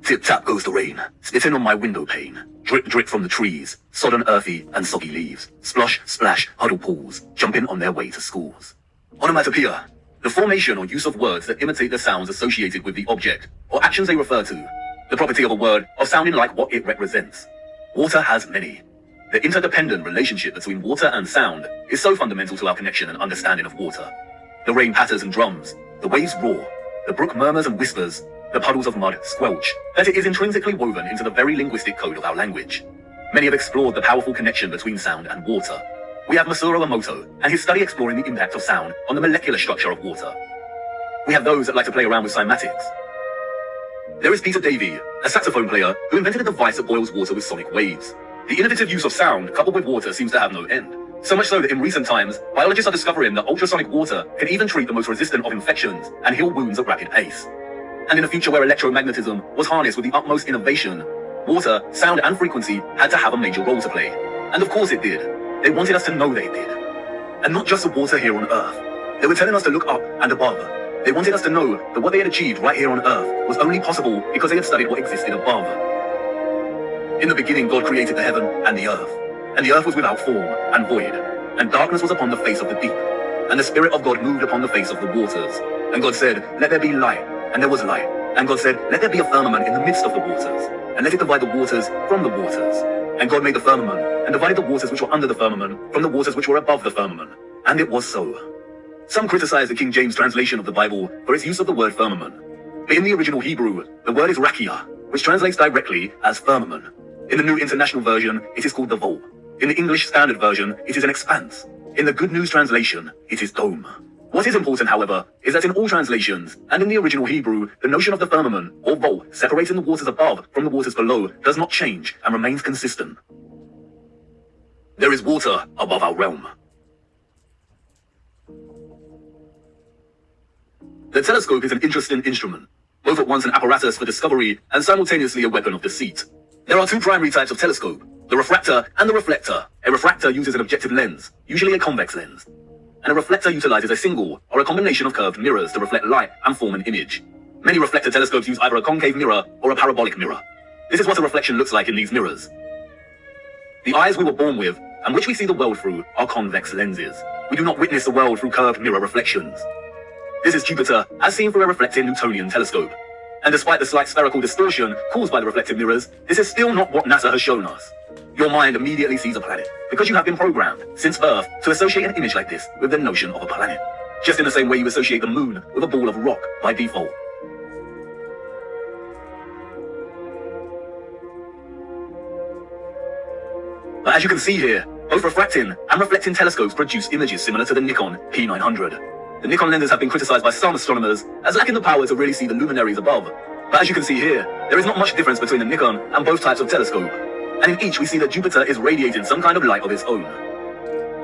Tip-tap goes the rain, spitting on my window pane. Drip, drip from the trees, sodden earthy and soggy leaves. Splosh, splash, huddle pools, jumping on their way to schools. Onomatopoeia, the formation or use of words that imitate the sounds associated with the object, or actions they refer to. The property of a word of sounding like what it represents. Water has many. The interdependent relationship between water and sound is so fundamental to our connection and understanding of water. The rain patters and drums, the waves roar, the brook murmurs and whispers, the puddles of mud squelch, that it is intrinsically woven into the very linguistic code of our language. Many have explored the powerful connection between sound and water. We have Masaru Emoto and his study exploring the impact of sound on the molecular structure of water. We have those that like to play around with cymatics. There is Peter Davey, a saxophone player who invented a device that boils water with sonic waves. The innovative use of sound coupled with water seems to have no end. So much so that in recent times, biologists are discovering that ultrasonic water can even treat the most resistant of infections and heal wounds at rapid pace. And in a future where electromagnetism was harnessed with the utmost innovation, water, sound and frequency had to have a major role to play. And of course it did. They wanted us to know they did. And not just the water here on Earth. They were telling us to look up and above. They wanted us to know that what they had achieved right here on Earth was only possible because they had studied what existed above. In the beginning, God created the heaven and the earth was without form and void, and darkness was upon the face of the deep, and the Spirit of God moved upon the face of the waters. And God said, let there be light, and there was light. And God said, let there be a firmament in the midst of the waters, and let it divide the waters from the waters. And God made the firmament, and divided the waters which were under the firmament from the waters which were above the firmament. And it was so. Some criticize the King James translation of the Bible for its use of the word firmament. But in the original Hebrew, the word is rakia, which translates directly as firmament. In the New International Version, it is called the vault. In the English Standard Version, it is an expanse. In the Good News Translation, it is dome. What is important, however, is that in all translations, and in the original Hebrew, the notion of the firmament, or vault, separating the waters above from the waters below, does not change and remains consistent. There is water above our realm. The telescope is an interesting instrument, both at once an apparatus for discovery and simultaneously a weapon of deceit. There are two primary types of telescope, the refractor and the reflector. A refractor uses an objective lens, usually a convex lens. And a reflector utilizes a single or a combination of curved mirrors to reflect light and form an image. Many reflector telescopes use either a concave mirror or a parabolic mirror. This is what a reflection looks like in these mirrors. The eyes we were born with, and which we see the world through, are convex lenses. We do not witness the world through curved mirror reflections. This is Jupiter, as seen through a reflecting Newtonian telescope. And despite the slight spherical distortion caused by the reflective mirrors, this is still not what NASA has shown us. Your mind immediately sees a planet, because you have been programmed, since birth, to associate an image like this with the notion of a planet. Just in the same way you associate the moon with a ball of rock by default. But as you can see here, both refracting and reflecting telescopes produce images similar to the Nikon P900. The Nikon lenses have been criticized by some astronomers as lacking the power to really see the luminaries above. But as you can see here, there is not much difference between the Nikon and both types of telescope. And in each we see that Jupiter is radiating some kind of light of its own.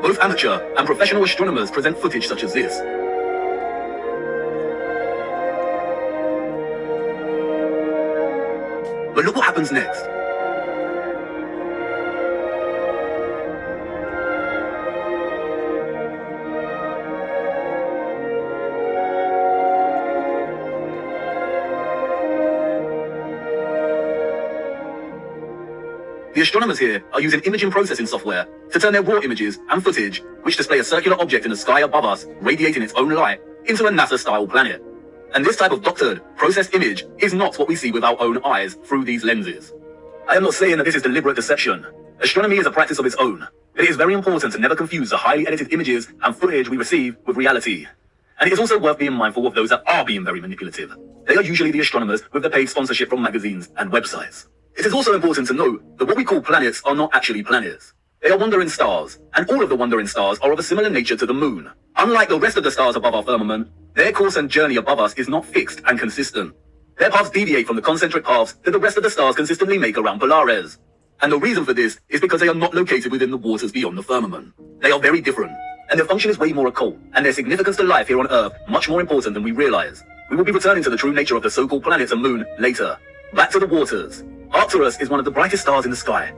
Both amateur and professional astronomers present footage such as this. But look what happens next. The astronomers here are using imaging processing software to turn their raw images and footage, which display a circular object in the sky above us, radiating its own light, into a NASA-style planet. And this type of doctored, processed image is not what we see with our own eyes through these lenses. I am not saying that this is deliberate deception. Astronomy is a practice of its own, but it is very important to never confuse the highly edited images and footage we receive with reality. And it is also worth being mindful of those that are being very manipulative. They are usually the astronomers with the paid sponsorship from magazines and websites. It is also important to note that what we call planets are not actually planets. They are wandering stars, and all of the wandering stars are of a similar nature to the moon. Unlike the rest of the stars above our firmament, their course and journey above us is not fixed and consistent. Their paths deviate from the concentric paths that the rest of the stars consistently make around Polaris. And the reason for this is because they are not located within the waters beyond the firmament. They are very different, and their function is way more occult, and their significance to life here on Earth much more important than we realize. We will be returning to the true nature of the so-called planets and moon later. Back to the waters. Arcturus is one of the brightest stars in the sky.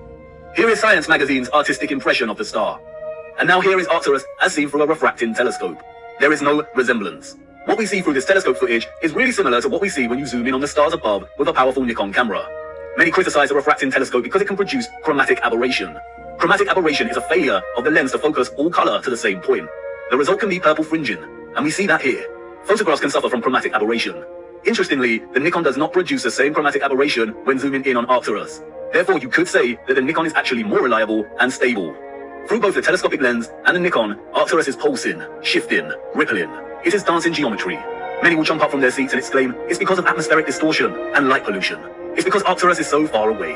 Here is Science magazine's artistic impression of the star. And now here is Arcturus as seen through a refracting telescope. There is no resemblance. What we see through this telescope footage is really similar to what we see when you zoom in on the stars above with a powerful Nikon camera. Many criticize the refracting telescope because it can produce chromatic aberration. Chromatic aberration is a failure of the lens to focus all color to the same point. The result can be purple fringing, and we see that here. Photographs can suffer from chromatic aberration. Interestingly, the Nikon does not produce the same chromatic aberration when zooming in on Arcturus. Therefore, you could say that the Nikon is actually more reliable and stable. Through both the telescopic lens and the Nikon, Arcturus is pulsing, shifting, rippling. It is dancing geometry. Many will jump up from their seats and exclaim, it's because of atmospheric distortion and light pollution. It's because Arcturus is so far away.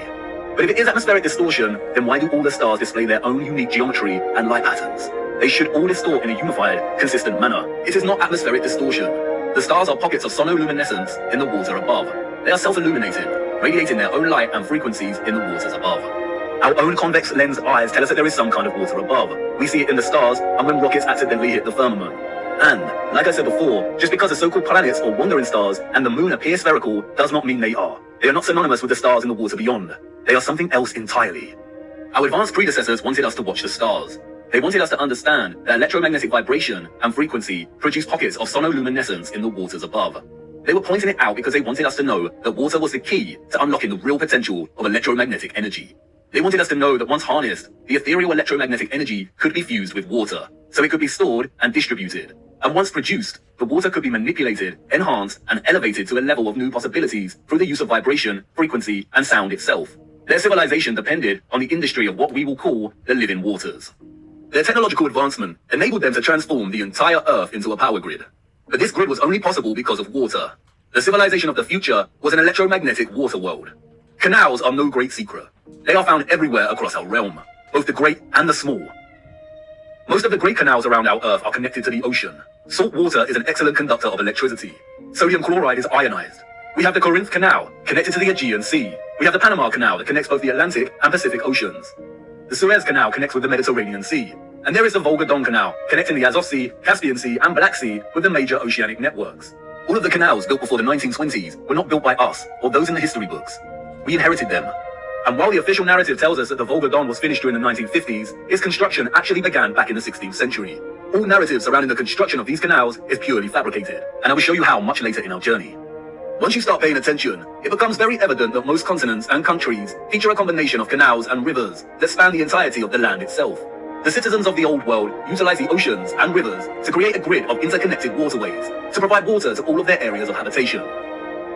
But if it is atmospheric distortion, then why do all the stars display their own unique geometry and light patterns? They should all distort in a unified, consistent manner. It is not atmospheric distortion. The stars are pockets of sonoluminescence in the water above. They are self-illuminating, radiating their own light and frequencies in the waters above. Our own convex lens eyes tell us that there is some kind of water above. We see it in the stars and when rockets accidentally hit the firmament. And, like I said before, just because the so-called planets or wandering stars and the moon appear spherical does not mean they are. They are not synonymous with the stars in the water beyond. They are something else entirely. Our advanced predecessors wanted us to watch the stars. They wanted us to understand that electromagnetic vibration and frequency produce pockets of sonoluminescence in the waters above. They were pointing it out because they wanted us to know that water was the key to unlocking the real potential of electromagnetic energy. They wanted us to know that once harnessed, the ethereal electromagnetic energy could be fused with water, so it could be stored and distributed. And once produced, the water could be manipulated, enhanced, and elevated to a level of new possibilities through the use of vibration, frequency, and sound itself. Their civilization depended on the industry of what we will call the living waters. Their technological advancement enabled them to transform the entire Earth into a power grid. But this grid was only possible because of water. The civilization of the future was an electromagnetic water world. Canals are no great secret. They are found everywhere across our realm, both the great and the small. Most of the great canals around our Earth are connected to the ocean. Salt water is an excellent conductor of electricity. Sodium chloride is ionized. We have the Corinth Canal, connected to the Aegean Sea. We have the Panama Canal that connects both the Atlantic and Pacific Oceans. The Suez Canal connects with the Mediterranean Sea. And there is the Volga-Don Canal, connecting the Azov Sea, Caspian Sea, and Black Sea with the major oceanic networks. All of the canals built before the 1920s were not built by us, or those in the history books. We inherited them. And while the official narrative tells us that the Volga-Don was finished during the 1950s, its construction actually began back in the 16th century. All narrative surrounding the construction of these canals is purely fabricated, and I will show you how much later in our journey. Once you start paying attention, it becomes very evident that most continents and countries feature a combination of canals and rivers that span the entirety of the land itself. The citizens of the old world utilize the oceans and rivers to create a grid of interconnected waterways to provide water to all of their areas of habitation.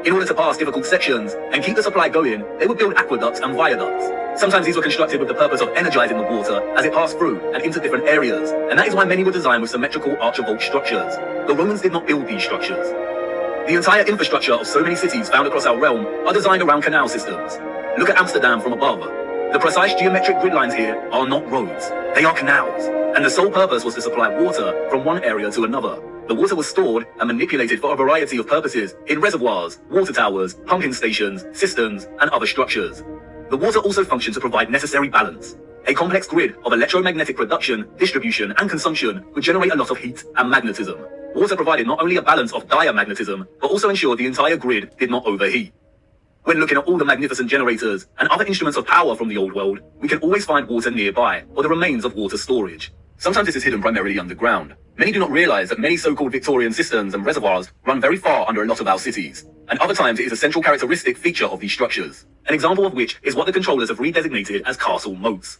In order to pass difficult sections and keep the supply going, they would build aqueducts and viaducts. Sometimes these were constructed with the purpose of energizing the water as it passed through and into different areas, and that is why many were designed with symmetrical archivolt structures. The Romans did not build these structures. The entire infrastructure of so many cities found across our realm are designed around canal systems. Look at Amsterdam from above. The precise geometric grid lines here are not roads, they are canals, and the sole purpose was to supply water from one area to another. The water was stored and manipulated for a variety of purposes in reservoirs, water towers, pumping stations, cisterns, and other structures. The water also functioned to provide necessary balance. A complex grid of electromagnetic production, distribution, and consumption would generate a lot of heat and magnetism. Water provided not only a balance of diamagnetism, but also ensured the entire grid did not overheat. When looking at all the magnificent generators and other instruments of power from the old world, we can always find water nearby, or the remains of water storage. Sometimes this is hidden primarily underground. Many do not realize that many so-called Victorian cisterns and reservoirs run very far under a lot of our cities. And other times it is a central characteristic feature of these structures. An example of which is what the controllers have redesignated as castle moats.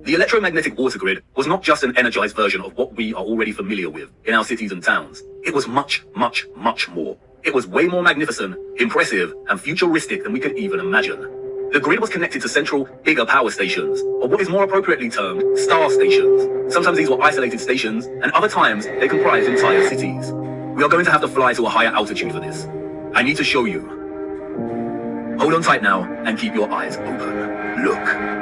The electromagnetic water grid was not just an energized version of what we are already familiar with in our cities and towns. It was much, much, much more. It was way more magnificent, impressive, and futuristic than we could even imagine. The grid was connected to central, bigger power stations, or what is more appropriately termed star stations. Sometimes these were isolated stations, and other times they comprised entire cities. We are going to have to fly to a higher altitude for this. I need to show you. Hold on tight now, and keep your eyes open. Look.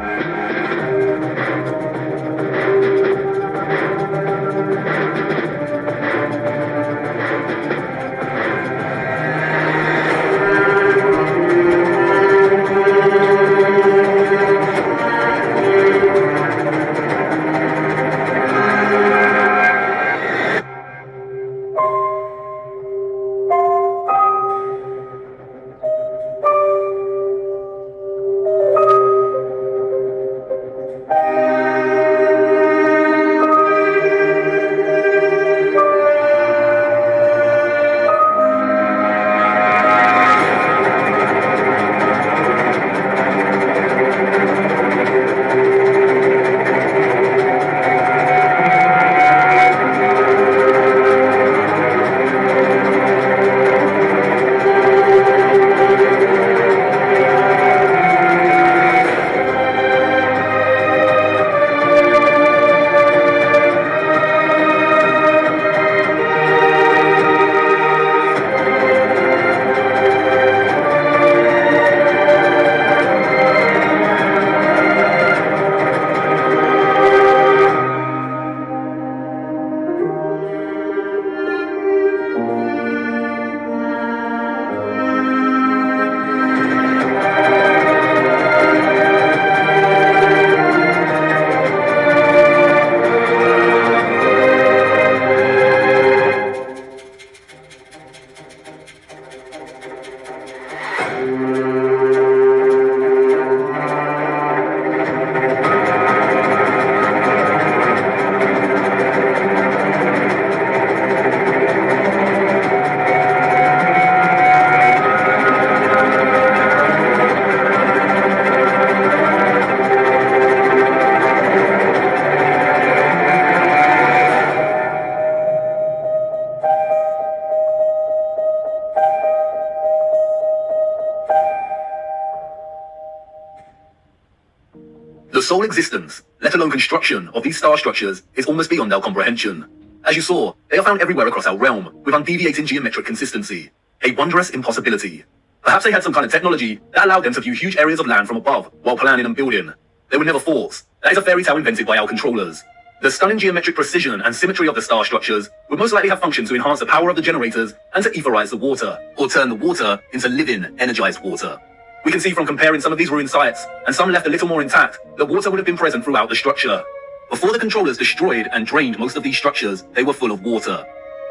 The sole existence, let alone construction, of these star structures is almost beyond our comprehension. As you saw, they are found everywhere across our realm, with undeviating geometric consistency. A wondrous impossibility. Perhaps they had some kind of technology that allowed them to view huge areas of land from above while planning and building. They were never forts. That is a fairy tale invented by our controllers. The stunning geometric precision and symmetry of the star structures would most likely have functioned to enhance the power of the generators and to etherize the water, or turn the water into living, energized water. We can see from comparing some of these ruined sites, and some left a little more intact, that water would have been present throughout the structure. Before the controllers destroyed and drained most of these structures, they were full of water.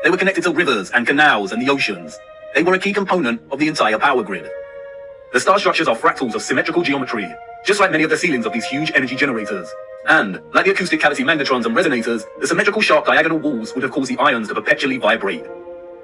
They were connected to rivers and canals and the oceans. They were a key component of the entire power grid. The star structures are fractals of symmetrical geometry, just like many of the ceilings of these huge energy generators. And, like the acoustic cavity magnetrons and resonators, the symmetrical sharp diagonal walls would have caused the ions to perpetually vibrate.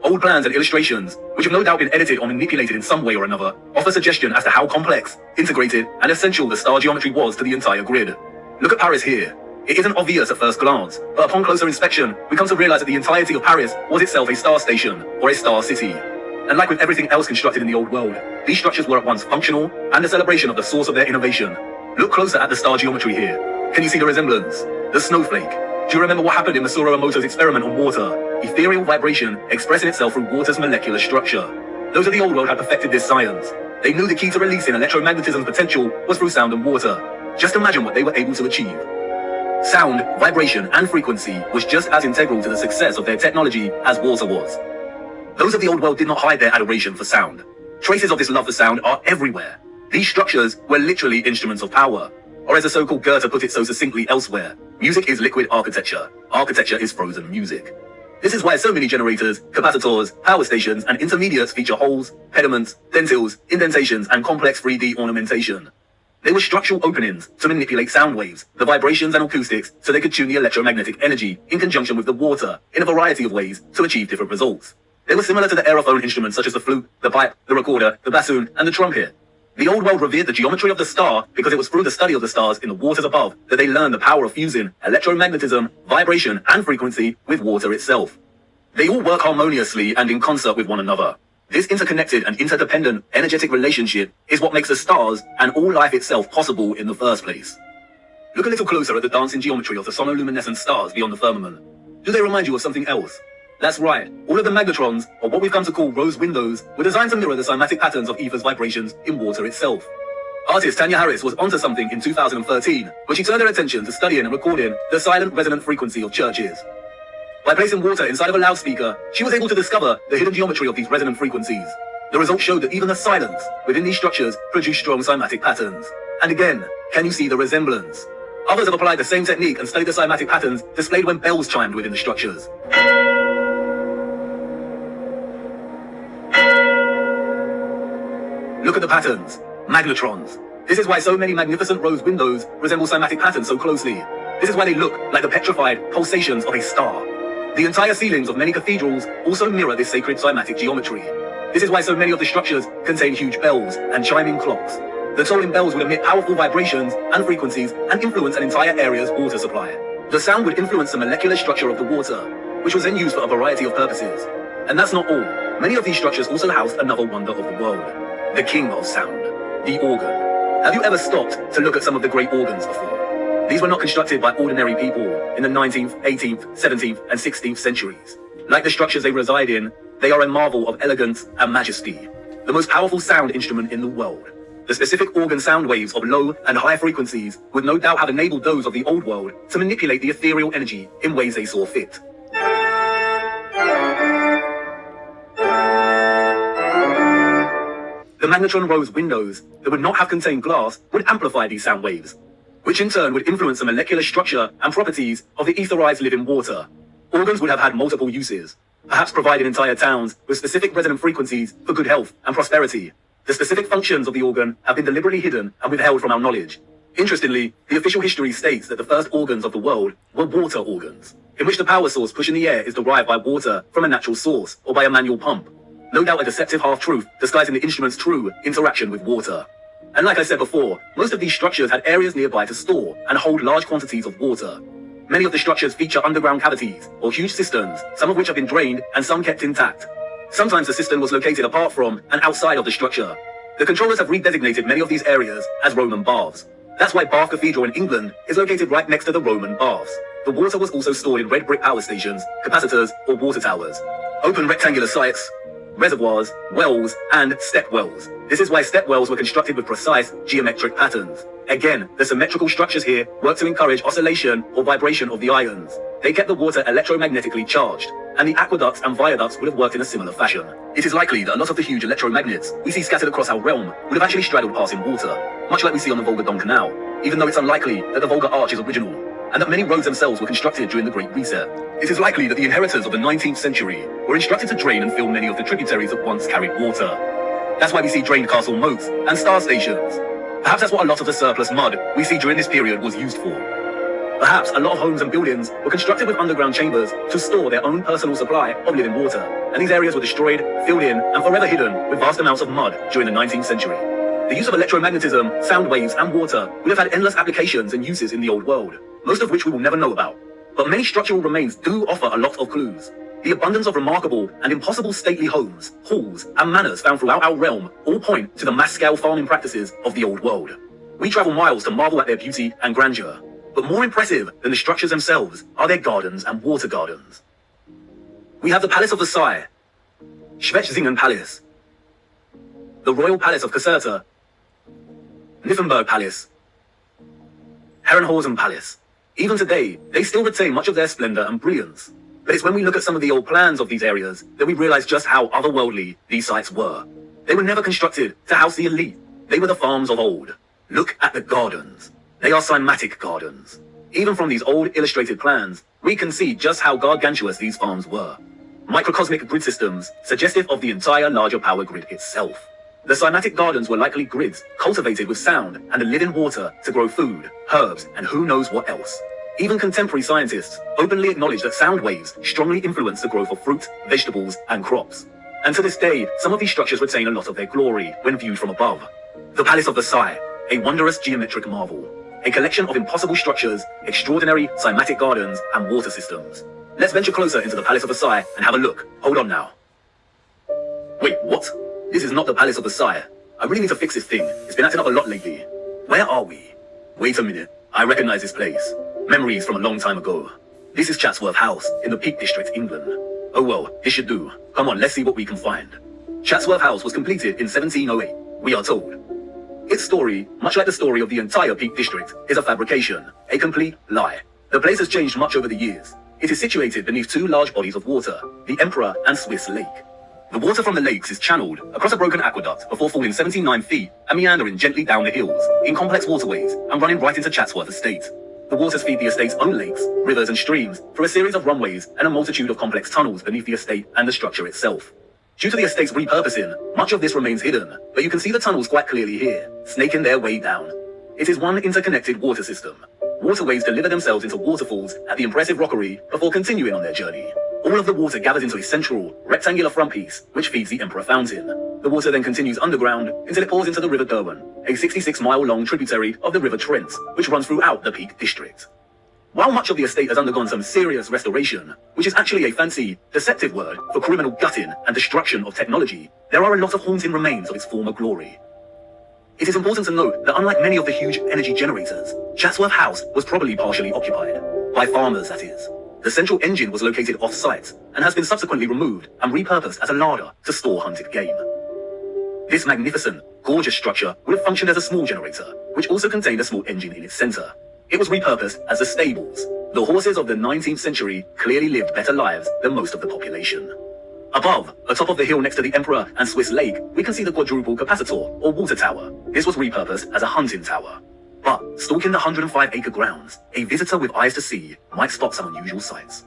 Old plans and illustrations, which have no doubt been edited or manipulated in some way or another, offer suggestion as to how complex, integrated, and essential the star geometry was to the entire grid. Look at Paris here. It isn't obvious at first glance, but upon closer inspection, we come to realize that the entirety of Paris was itself a star station, or a star city. And like with everything else constructed in the old world, these structures were at once functional and a celebration of the source of their innovation. Look closer at the star geometry here. Can you see the resemblance? The snowflake. Do you remember what happened in Masaru Emoto's experiment on water? Ethereal vibration expressing itself through water's molecular structure. Those of the old world had perfected this science. They knew the key to releasing electromagnetism's potential was through sound and water. Just imagine what they were able to achieve. Sound, vibration, and frequency was just as integral to the success of their technology as water was. Those of the old world did not hide their adoration for sound. Traces of this love for sound are everywhere. These structures were literally instruments of power. Or as the so-called Goethe put it so succinctly elsewhere, music is liquid architecture. Architecture is frozen music. This is why so many generators, capacitors, power stations, and intermediates feature holes, pediments, dentils, indentations, and complex 3D ornamentation. They were structural openings to manipulate sound waves, the vibrations and acoustics, so they could tune the electromagnetic energy in conjunction with the water in a variety of ways to achieve different results. They were similar to the aerophone instruments such as the flute, the pipe, the recorder, the bassoon, and the trumpet. The old world revered the geometry of the star because it was through the study of the stars in the waters above that they learned the power of fusing electromagnetism, vibration, and frequency with water itself. They all work harmoniously and in concert with one another. This interconnected and interdependent energetic relationship is what makes the stars and all life itself possible in the first place. Look a little closer at the dancing geometry of the sonoluminescent stars beyond the firmament. Do they remind you of something else? That's right, all of the magnetrons, or what we've come to call rose windows, were designed to mirror the cymatic patterns of ether's vibrations in water itself. Artist Tanya Harris was onto something in 2013, when she turned her attention to studying and recording the silent resonant frequency of churches. By placing water inside of a loudspeaker, she was able to discover the hidden geometry of these resonant frequencies. The results showed that even the silence within these structures produced strong cymatic patterns. And again, can you see the resemblance? Others have applied the same technique and studied the cymatic patterns displayed when bells chimed within the structures. Look at the patterns. Magnetrons. This is why so many magnificent rose windows resemble cymatic patterns so closely. This is why they look like the petrified pulsations of a star. The entire ceilings of many cathedrals also mirror this sacred cymatic geometry. This is why so many of the structures contain huge bells and chiming clocks. The tolling bells would emit powerful vibrations and frequencies and influence an entire area's water supply. The sound would influence the molecular structure of the water, which was then used for a variety of purposes. And that's not all. Many of these structures also housed another wonder of the world. The king of sound, the organ. Have you ever stopped to look at some of the great organs before? These were not constructed by ordinary people in the 19th, 18th, 17th, and 16th centuries. Like the structures they reside in, they are a marvel of elegance and majesty. The most powerful sound instrument in the world. The specific organ sound waves of low and high frequencies would no doubt have enabled those of the old world to manipulate the ethereal energy in ways they saw fit. The magnetron rose windows that would not have contained glass would amplify these sound waves, which in turn would influence the molecular structure and properties of the etherized living water. Organs would have had multiple uses, perhaps providing entire towns with specific resonant frequencies for good health and prosperity. The specific functions of the organ have been deliberately hidden and withheld from our knowledge. Interestingly, the official history states that the first organs of the world were water organs, in which the power source pushing the air is derived by water from a natural source or by a manual pump. No doubt a deceptive half-truth disguising the instrument's true interaction with water. And like I said before, most of these structures had areas nearby to store and hold large quantities of water. Many of the structures feature underground cavities or huge cisterns, some of which have been drained and some kept intact. Sometimes the cistern was located apart from and outside of the structure. The controllers have redesignated many of these areas as Roman baths. That's why Bath Cathedral in England is located right next to the Roman baths. The water was also stored in red brick power stations, capacitors, or water towers. Open rectangular sites, reservoirs, wells, and step wells. This is why step wells were constructed with precise geometric patterns. Again, the symmetrical structures here work to encourage oscillation or vibration of the ions. They kept the water electromagnetically charged, and the aqueducts and viaducts would have worked in a similar fashion. It is likely that a lot of the huge electromagnets we see scattered across our realm would have actually straddled passing water, much like we see on the Volga-Don Canal, even though it's unlikely that the Volga Arch is original, and that many roads themselves were constructed during the Great Reset. It is likely that the inheritors of the 19th century were instructed to drain and fill many of the tributaries that once carried water. That's why we see drained castle moats and star stations. Perhaps that's what a lot of the surplus mud we see during this period was used for. Perhaps a lot of homes and buildings were constructed with underground chambers to store their own personal supply of living water, and these areas were destroyed, filled in, and forever hidden with vast amounts of mud during the 19th century. The use of electromagnetism, sound waves, and water would have had endless applications and uses in the old world, most of which we will never know about. But many structural remains do offer a lot of clues. The abundance of remarkable and impossible stately homes, halls, and manors found throughout our realm all point to the mass-scale farming practices of the old world. We travel miles to marvel at their beauty and grandeur, but more impressive than the structures themselves are their gardens and water gardens. We have the Palace of Versailles, Schwetzingen Palace, the Royal Palace of Caserta, Nymphenburg Palace, Herrenhausen Palace. Even today, they still retain much of their splendor and brilliance. But it's when we look at some of the old plans of these areas that we realize just how otherworldly these sites were. They were never constructed to house the elite. They were the farms of old. Look at the gardens. They are cymatic gardens. Even from these old illustrated plans, we can see just how gargantuous these farms were. Microcosmic grid systems, suggestive of the entire larger power grid itself. The cymatic gardens were likely grids cultivated with sound and a living water to grow food, herbs, and who knows what else. Even contemporary scientists openly acknowledge that sound waves strongly influence the growth of fruit, vegetables, and crops. And to this day, some of these structures retain a lot of their glory when viewed from above. The Palace of Versailles, a wondrous geometric marvel. A collection of impossible structures, extraordinary cymatic gardens, and water systems. Let's venture closer into the Palace of Versailles and have a look. Hold on now. Wait, what? This is not the Palace of Versailles. I really need to fix this thing. It's been acting up a lot lately. Where are we? Wait a minute. I recognize this place. Memories from a long time ago. This is Chatsworth House in the Peak District, England. Oh well, this should do. Come on, let's see what we can find. Chatsworth House was completed in 1708, we are told. Its story, much like the story of the entire Peak District, is a fabrication, a complete lie. The place has changed much over the years. It is situated beneath two large bodies of water, the Emperor and Swiss Lake. The water from the lakes is channeled across a broken aqueduct before falling 79 feet and meandering gently down the hills, in complex waterways, and running right into Chatsworth Estate. The waters feed the estate's own lakes, rivers and streams through a series of runways and a multitude of complex tunnels beneath the estate and the structure itself. Due to the estate's repurposing, much of this remains hidden, but you can see the tunnels quite clearly here, snaking their way down. It is one interconnected water system. Waterways deliver themselves into waterfalls at the impressive rockery before continuing on their journey. All of the water gathers into a central, rectangular front piece, which feeds the Emperor Fountain. The water then continues underground until it pours into the River Derwent, a 66-mile-long tributary of the River Trent, which runs throughout the Peak District. While much of the estate has undergone some serious restoration, which is actually a fancy, deceptive word for criminal gutting and destruction of technology, there are a lot of haunting remains of its former glory. It is important to note that unlike many of the huge energy generators, Chatsworth House was probably partially occupied. By farmers, that is. The central engine was located off-site and has been subsequently removed and repurposed as a larder to store hunted game. This magnificent, gorgeous structure would have functioned as a small generator, which also contained a small engine in its center. It was repurposed as the stables. The horses of the 19th century clearly lived better lives than most of the population. Above, atop of the hill next to the Emperor and Swiss Lake, we can see the quadruple capacitor, or water tower. This was repurposed as a hunting tower. But, stalking the 105-acre grounds, a visitor with eyes to see might spot some unusual sights.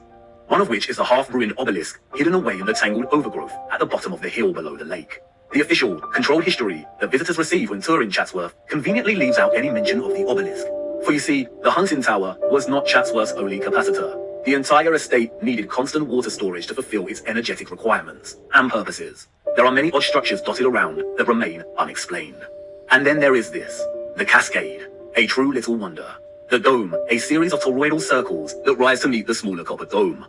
One of which is the half-ruined obelisk hidden away in the tangled overgrowth at the bottom of the hill below the lake. The official, controlled history that visitors receive when touring Chatsworth conveniently leaves out any mention of the obelisk. For you see, the hunting tower was not Chatsworth's only capacitor. The entire estate needed constant water storage to fulfill its energetic requirements and purposes. There are many odd structures dotted around that remain unexplained. And then there is this, the Cascade. A true little wonder. The dome, a series of toroidal circles that rise to meet the smaller copper dome.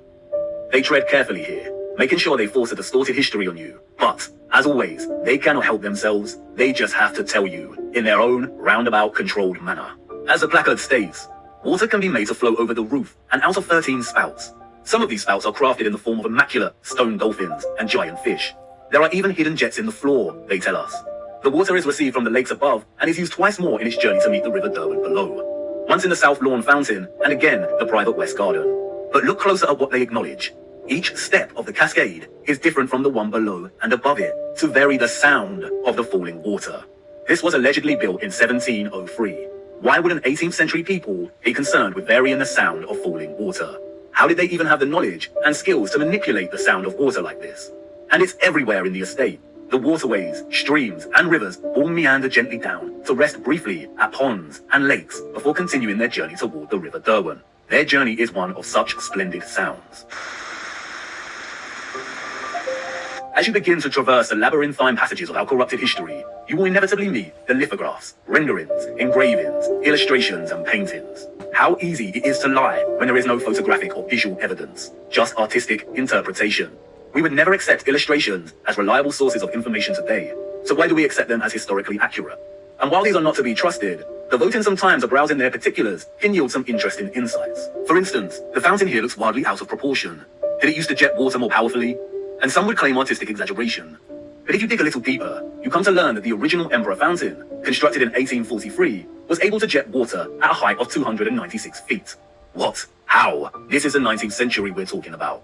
They tread carefully here, making sure they force a distorted history on you. But, as always, they cannot help themselves. They just have to tell you, in their own roundabout controlled manner. As the placard states, water can be made to flow over the roof and out of 13 spouts. Some of these spouts are crafted in the form of immaculate stone dolphins and giant fish. There are even hidden jets in the floor, they tell us. The water is received from the lakes above and is used twice more in its journey to meet the River Derwent below. Once in the South Lawn Fountain, and again the private West Garden. But look closer at what they acknowledge. Each step of the cascade is different from the one below and above it, to vary the sound of the falling water. This was allegedly built in 1703. Why would an 18th century people be concerned with varying the sound of falling water? How did they even have the knowledge and skills to manipulate the sound of water like this? And it's everywhere in the estate. The waterways, streams, and rivers all meander gently down to rest briefly at ponds and lakes before continuing their journey toward the River Derwent. Their journey is one of such splendid sounds. As you begin to traverse the labyrinthine passages of our corrupted history, you will inevitably meet the lithographs, renderings, engravings, illustrations, and paintings. How easy it is to lie when there is no photographic or visual evidence, just artistic interpretation. We would never accept illustrations as reliable sources of information today, so why do we accept them as historically accurate? And while these are not to be trusted, devoting some time to browsing their particulars can yield some interesting insights. For instance, the fountain here looks wildly out of proportion. Did it used to jet water more powerfully? And some would claim artistic exaggeration. But if you dig a little deeper, you come to learn that the original Emperor Fountain, constructed in 1843, was able to jet water at a height of 296 feet. What? How? This is the 19th century we're talking about.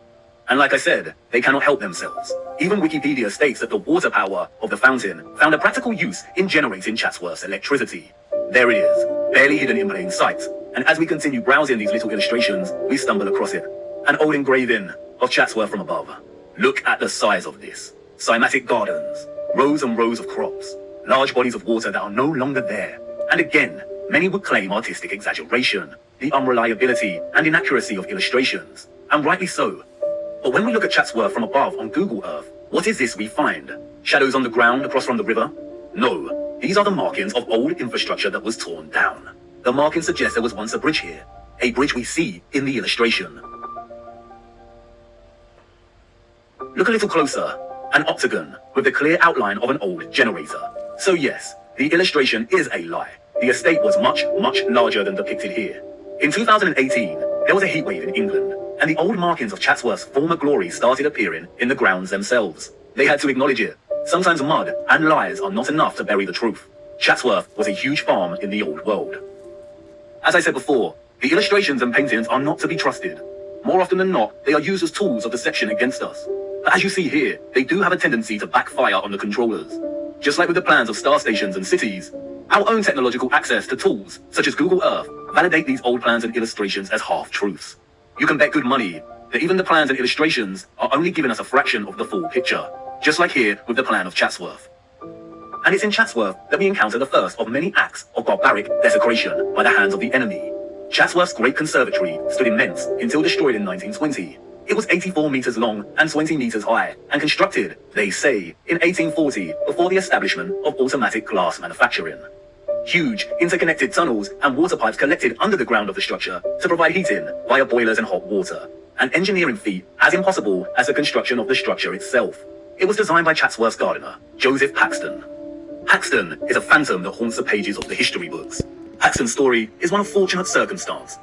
And like I said, they cannot help themselves. Even Wikipedia states that the water power of the fountain found a practical use in generating Chatsworth's electricity. There it is, barely hidden in plain sight. And as we continue browsing these little illustrations, we stumble across it. An old engraving of Chatsworth from above. Look at the size of this. Cymatic gardens, rows and rows of crops, large bodies of water that are no longer there. And again, many would claim artistic exaggeration, the unreliability and inaccuracy of illustrations, and rightly so. But when we look at Chatsworth from above on Google Earth, what is this we find? Shadows on the ground across from the river? No, these are the markings of old infrastructure that was torn down. The markings suggest there was once a bridge here, a bridge we see in the illustration. Look a little closer, an octagon with the clear outline of an old generator. So yes, the illustration is a lie. The estate was much, much larger than depicted here. In 2018, there was a heatwave in England, and the old markings of Chatsworth's former glory started appearing in the grounds themselves. They had to acknowledge it. Sometimes mud and lies are not enough to bury the truth. Chatsworth was a huge farm in the old world. As I said before, the illustrations and paintings are not to be trusted. More often than not, they are used as tools of deception against us. But as you see here, they do have a tendency to backfire on the controllers. Just like with the plans of star stations and cities, our own technological access to tools, such as Google Earth, validate these old plans and illustrations as half-truths. You can bet good money that even the plans and illustrations are only giving us a fraction of the full picture, just like here with the plan of Chatsworth. And it's in Chatsworth that we encounter the first of many acts of barbaric desecration by the hands of the enemy. Chatsworth's Great Conservatory stood immense until destroyed in 1920. It was 84 meters long and 20 meters high, and constructed, they say, in 1840 before the establishment of automatic glass manufacturing. Huge, interconnected tunnels and water pipes collected under the ground of the structure to provide heating via boilers and hot water. An engineering feat as impossible as the construction of the structure itself. It was designed by Chatsworth's gardener, Joseph Paxton. Paxton is a phantom that haunts the pages of the history books. Paxton's story is one of fortunate circumstance.